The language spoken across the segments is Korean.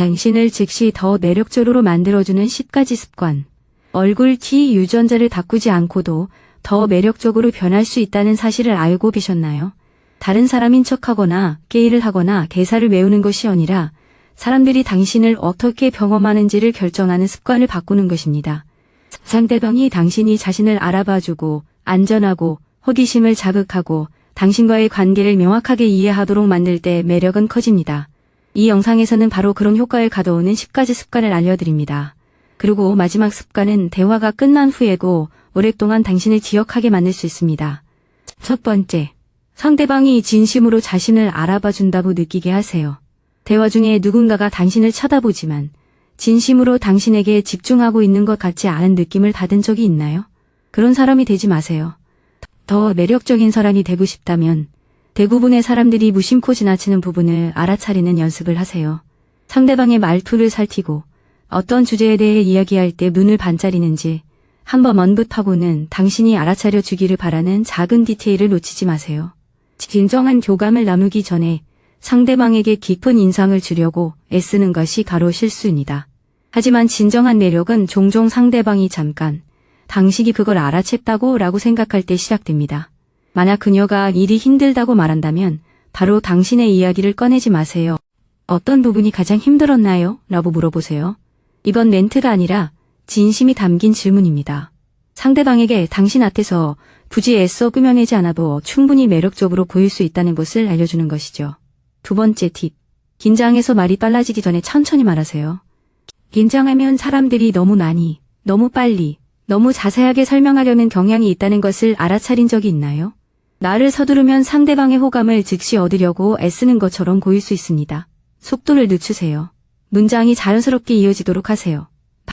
당신을 즉시 더 매력적으로 만들어주는 10가지 습관. 얼굴 티 유전자를 바꾸지 않고도 더 매력적으로 변할 수 있다는 사실을 알고 계셨나요? 다른 사람인 척하거나 게이를 하거나 대사를 외우는 것이 아니라 사람들이 당신을 어떻게 경험하는지를 결정하는 습관을 바꾸는 것입니다. 상대방이 당신이 자신을 알아봐주고 안전하고 호기심을 자극하고 당신과의 관계를 명확하게 이해하도록 만들 때 매력은 커집니다. 이 영상에서는 바로 그런 효과를 가져오는 10가지 습관을 알려드립니다. 그리고 마지막 습관은 대화가 끝난 후에도 오랫동안 당신을 기억하게 만들 수 있습니다. 첫 번째, 상대방이 진심으로 자신을 알아봐준다고 느끼게 하세요. 대화 중에 누군가가 당신을 쳐다보지만 진심으로 당신에게 집중하고 있는 것 같지 않은 느낌을 받은 적이 있나요? 그런 사람이 되지 마세요. 더 매력적인 사람이 되고 싶다면 대부분의 사람들이 무심코 지나치는 부분을 알아차리는 연습을 하세요. 상대방의 말투를 살피고 어떤 주제에 대해 이야기할 때 눈을 반짝이는지 한번 언급하고는 당신이 알아차려 주기를 바라는 작은 디테일을 놓치지 마세요. 진정한 교감을 나누기 전에 상대방에게 깊은 인상을 주려고 애쓰는 것이 바로 실수입니다. 하지만 진정한 매력은 종종 상대방이 잠깐 당신이 그걸 알아챘다고 라고 생각할 때 시작됩니다. 만약 그녀가 일이 힘들다고 말한다면 바로 당신의 이야기를 꺼내지 마세요. 어떤 부분이 가장 힘들었나요? 라고 물어보세요. 이건 멘트가 아니라 진심이 담긴 질문입니다. 상대방에게 당신 앞에서 굳이 애써 꾸며내지 않아도 충분히 매력적으로 보일 수 있다는 것을 알려주는 것이죠. 두 번째 팁. 긴장해서 말이 빨라지기 전에 천천히 말하세요. 긴장하면 사람들이 너무 많이, 너무 빨리, 너무 자세하게 설명하려는 경향이 있다는 것을 알아차린 적이 있나요? 나를 서두르면 상대방의 호감을 즉시 얻으려고 애쓰는 것처럼 보일 수 있습니다. 속도를 늦추세요. 문장이 자연스럽게 이어지도록 하세요.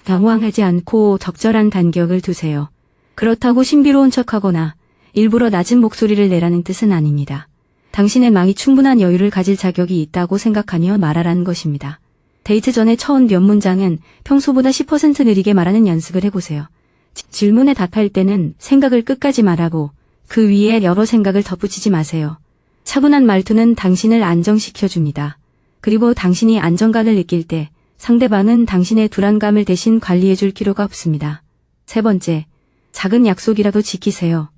당황하지 않고 적절한 간격을 두세요. 그렇다고 신비로운 척하거나 일부러 낮은 목소리를 내라는 뜻은 아닙니다. 당신의 마음이 충분한 여유를 가질 자격이 있다고 생각하며 말하라는 것입니다. 데이트 전에 처음 몇 문장은 평소보다 10% 느리게 말하는 연습을 해보세요. 질문에 답할 때는 생각을 끝까지 말하고 그 위에 여러 생각을 덧붙이지 마세요. 차분한 말투는 당신을 안정시켜줍니다. 그리고 당신이 안정감을 느낄 때 상대방은 당신의 불안감을 대신 관리해줄 필요가 없습니다. 세 번째, 작은 약속이라도 지키세요.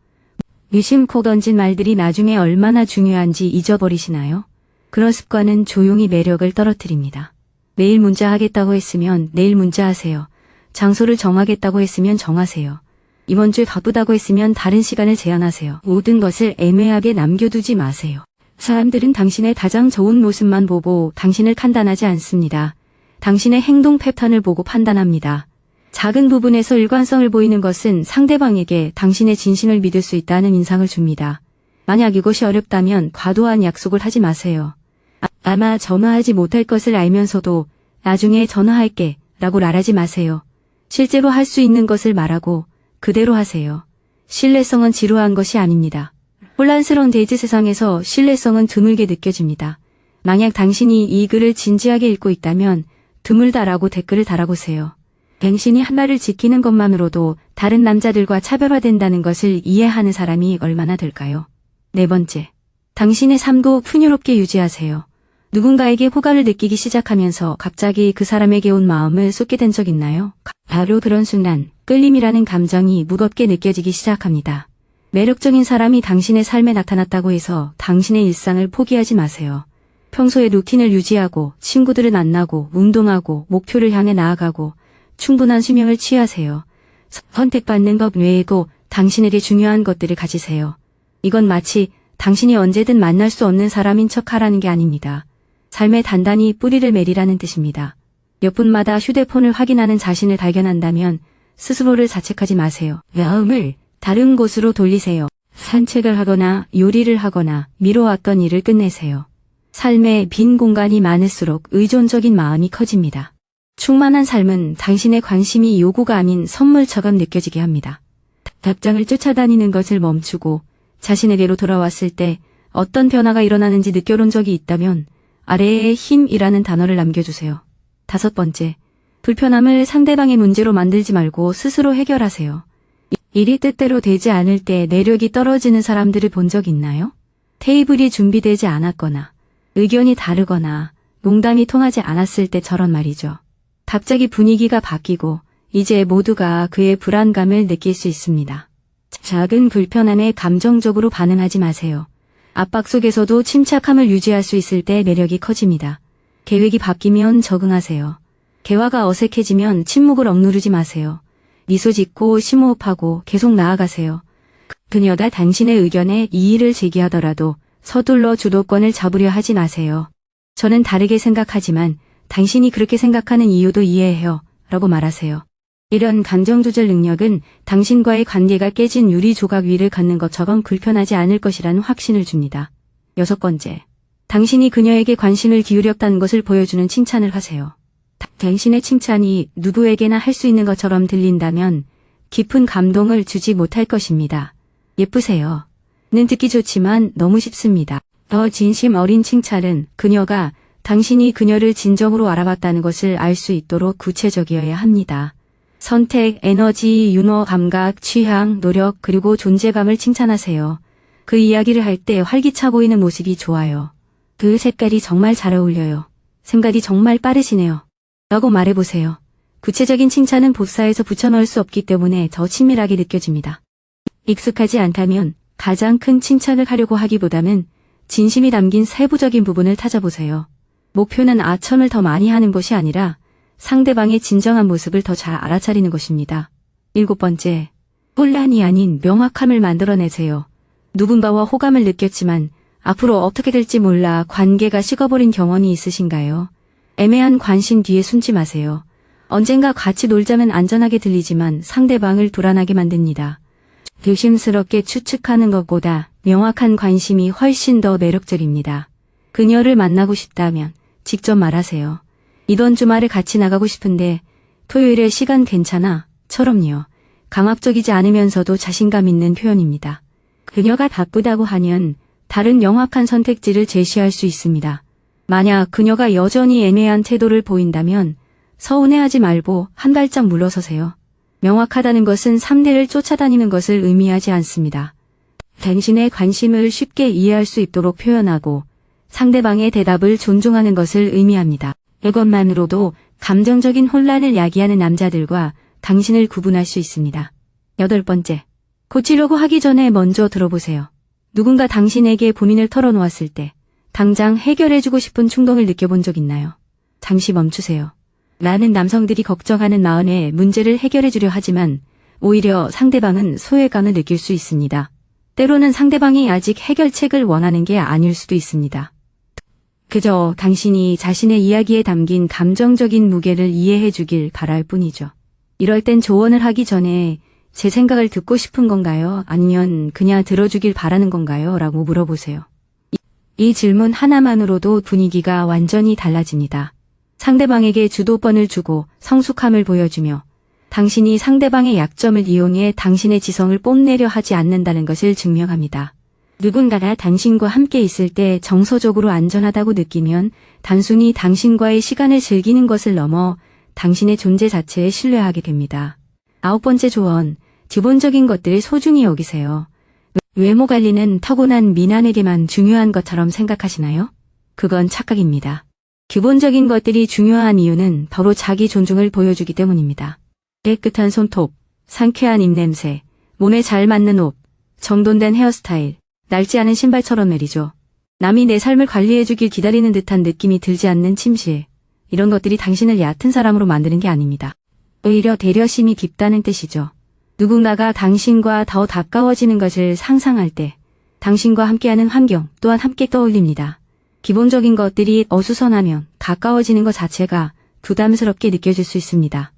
무심코 던진 말들이 나중에 얼마나 중요한지 잊어버리시나요? 그런 습관은 조용히 매력을 떨어뜨립니다. 내일 문자하겠다고 했으면 내일 문자하세요. 장소를 정하겠다고 했으면 정하세요. 이번 주에 바쁘다고 했으면 다른 시간을 제한하세요. 모든 것을 애매하게 남겨두지 마세요. 사람들은 당신의 가장 좋은 모습만 보고 당신을 판단하지 않습니다. 당신의 행동 패턴을 보고 판단합니다. 작은 부분에서 일관성을 보이는 것은 상대방에게 당신의 진심을 믿을 수 있다는 인상을 줍니다. 만약 이것이 어렵다면 과도한 약속을 하지 마세요. 아마 전화하지 못할 것을 알면서도 나중에 전화할게 라고 말하지 마세요. 실제로 할 수 있는 것을 말하고 그대로 하세요. 신뢰성은 지루한 것이 아닙니다. 혼란스러운 데이트 세상에서 신뢰성은 드물게 느껴집니다. 만약 당신이 이 글을 진지하게 읽고 있다면 드물다라고 댓글을 달아보세요. 당신이 한 말을 지키는 것만으로도 다른 남자들과 차별화된다는 것을 이해하는 사람이 얼마나 될까요? 네 번째, 당신의 삶도 풍요롭게 유지하세요. 누군가에게 호감을 느끼기 시작하면서 갑자기 그 사람에게 온 마음을 쏟게 된 적 있나요? 바로 그런 순간 끌림이라는 감정이 무겁게 느껴지기 시작합니다. 매력적인 사람이 당신의 삶에 나타났다고 해서 당신의 일상을 포기하지 마세요. 평소에 루틴을 유지하고 친구들을 만나고 운동하고 목표를 향해 나아가고 충분한 수면을 취하세요. 선택받는 것 외에도 당신에게 중요한 것들을 가지세요. 이건 마치 당신이 언제든 만날 수 없는 사람인 척하라는 게 아닙니다. 삶에 단단히 뿌리를 내리라는 뜻입니다. 몇 분마다 휴대폰을 확인하는 자신을 발견한다면 스스로를 자책하지 마세요. 마음을 다른 곳으로 돌리세요. 산책을 하거나 요리를 하거나 미뤄왔던 일을 끝내세요. 삶에 빈 공간이 많을수록 의존적인 마음이 커집니다. 충만한 삶은 당신의 관심이 요구가 아닌 선물처럼 느껴지게 합니다. 답장을 쫓아다니는 것을 멈추고 자신에게로 돌아왔을 때 어떤 변화가 일어나는지 느껴본 적이 있다면 아래에 힘이라는 단어를 남겨주세요. 다섯 번째, 불편함을 상대방의 문제로 만들지 말고 스스로 해결하세요. 일이 뜻대로 되지 않을 때 내력이 떨어지는 사람들을 본 적 있나요? 테이블이 준비되지 않았거나 의견이 다르거나 농담이 통하지 않았을 때처럼 말이죠. 갑자기 분위기가 바뀌고 이제 모두가 그의 불안감을 느낄 수 있습니다. 작은 불편함에 감정적으로 반응하지 마세요. 압박 속에서도 침착함을 유지할 수 있을 때 매력이 커집니다. 계획이 바뀌면 적응하세요. 대화가 어색해지면 침묵을 억누르지 마세요. 미소 짓고 심호흡하고 계속 나아가세요. 그녀가 당신의 의견에 이의를 제기하더라도 서둘러 주도권을 잡으려 하지 마세요. 저는 다르게 생각하지만 당신이 그렇게 생각하는 이유도 이해해요. 라고 말하세요. 이런 감정 조절 능력은 당신과의 관계가 깨진 유리 조각 위를 걷는 것처럼 불편하지 않을 것이라는 확신을 줍니다. 6번째, 당신이 그녀에게 관심을 기울였다는 것을 보여주는 칭찬을 하세요. 당신의 칭찬이 누구에게나 할 수 있는 것처럼 들린다면 깊은 감동을 주지 못할 것입니다. 예쁘세요. 는 듣기 좋지만 너무 쉽습니다. 더 진심 어린 칭찬은 그녀가 당신이 그녀를 진정으로 알아봤다는 것을 알 수 있도록 구체적이어야 합니다. 선택, 에너지, 유머, 감각, 취향, 노력, 그리고 존재감을 칭찬하세요. 그 이야기를 할 때 활기차 보이는 모습이 좋아요. 그 색깔이 정말 잘 어울려요. 생각이 정말 빠르시네요. 라고 말해보세요. 구체적인 칭찬은 복사해서 붙여넣을 수 없기 때문에 더 친밀하게 느껴집니다. 익숙하지 않다면 가장 큰 칭찬을 하려고 하기보다는 진심이 담긴 세부적인 부분을 찾아보세요. 목표는 아첨을 더 많이 하는 것이 아니라 상대방의 진정한 모습을 더 잘 알아차리는 것입니다. 7번째, 혼란이 아닌 명확함을 만들어내세요. 누군가와 호감을 느꼈지만 앞으로 어떻게 될지 몰라 관계가 식어버린 경험이 있으신가요? 애매한 관심 뒤에 숨지 마세요. 언젠가 같이 놀자면 안전하게 들리지만 상대방을 불안하게 만듭니다. 조심스럽게 추측하는 것보다 명확한 관심이 훨씬 더 매력적입니다. 그녀를 만나고 싶다면 직접 말하세요. 이번 주말에 같이 나가고 싶은데 토요일에 시간 괜찮아? 처럼요. 강압적이지 않으면서도 자신감 있는 표현입니다. 그녀가 바쁘다고 하면 다른 명확한 선택지를 제시할 수 있습니다. 만약 그녀가 여전히 애매한 태도를 보인다면 서운해하지 말고 한 발짝 물러서세요. 명확하다는 것은 상대를 쫓아다니는 것을 의미하지 않습니다. 당신의 관심을 쉽게 이해할 수 있도록 표현하고 상대방의 대답을 존중하는 것을 의미합니다. 이것만으로도 감정적인 혼란을 야기하는 남자들과 당신을 구분할 수 있습니다. 8번째, 고치려고 하기 전에 먼저 들어보세요. 누군가 당신에게 본인을 털어놓았을 때 당장 해결해주고 싶은 충동을 느껴본 적 있나요? 잠시 멈추세요. 많은 남성들이 걱정하는 마음에 문제를 해결해주려 하지만 오히려 상대방은 소외감을 느낄 수 있습니다. 때로는 상대방이 아직 해결책을 원하는 게 아닐 수도 있습니다. 그저 당신이 자신의 이야기에 담긴 감정적인 무게를 이해해 주길 바랄 뿐이죠. 이럴 땐 조언을 하기 전에 제 생각을 듣고 싶은 건가요? 아니면 그냥 들어주길 바라는 건가요? 라고 물어보세요. 이 질문 하나만으로도 분위기가 완전히 달라집니다. 상대방에게 주도권을 주고 성숙함을 보여주며 당신이 상대방의 약점을 이용해 당신의 지성을 뽐내려 하지 않는다는 것을 증명합니다. 누군가가 당신과 함께 있을 때 정서적으로 안전하다고 느끼면 단순히 당신과의 시간을 즐기는 것을 넘어 당신의 존재 자체에 신뢰하게 됩니다. 9번째 조언, 기본적인 것들을 소중히 여기세요. 외모 관리는 타고난 미남에게만 중요한 것처럼 생각하시나요? 그건 착각입니다. 기본적인 것들이 중요한 이유는 바로 자기 존중을 보여주기 때문입니다. 깨끗한 손톱, 상쾌한 입냄새, 몸에 잘 맞는 옷, 정돈된 헤어스타일, 낡지 않은 신발처럼 말이죠. 남이 내 삶을 관리해주길 기다리는 듯한 느낌이 들지 않는 침실. 이런 것들이 당신을 얕은 사람으로 만드는 게 아닙니다. 오히려 배려심이 깊다는 뜻이죠. 누군가가 당신과 더 가까워지는 것을 상상할 때 당신과 함께하는 환경 또한 함께 떠올립니다. 기본적인 것들이 어수선하면 가까워지는 것 자체가 부담스럽게 느껴질 수 있습니다.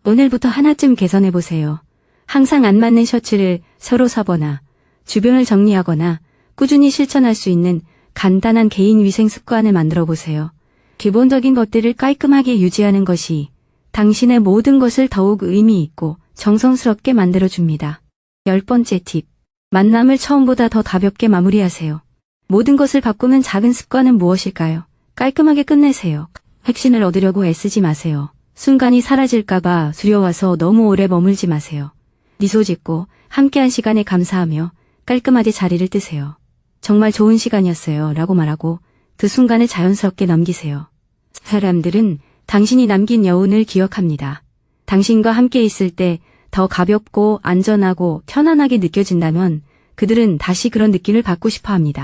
오늘부터 하나쯤 개선해보세요. 항상 안 맞는 셔츠를 새로 사거나 주변을 정리하거나 꾸준히 실천할 수 있는 간단한 개인 위생 습관을 만들어 보세요. 기본적인 것들을 깔끔하게 유지하는 것이 당신의 모든 것을 더욱 의미 있고 정성스럽게 만들어줍니다. 10번째 팁. 만남을 처음보다 더 가볍게 마무리하세요. 모든 것을 바꾸는 작은 습관은 무엇일까요? 깔끔하게 끝내세요. 핵심을 얻으려고 애쓰지 마세요. 순간이 사라질까봐 두려워서 너무 오래 머물지 마세요. 미소 짓고 함께한 시간에 감사하며 깔끔하게 자리를 뜨세요. 정말 좋은 시간이었어요 라고 말하고 그 순간을 자연스럽게 넘기세요. 사람들은 당신이 남긴 여운을 기억합니다. 당신과 함께 있을 때 더 가볍고 안전하고 편안하게 느껴진다면 그들은 다시 그런 느낌을 받고 싶어 합니다.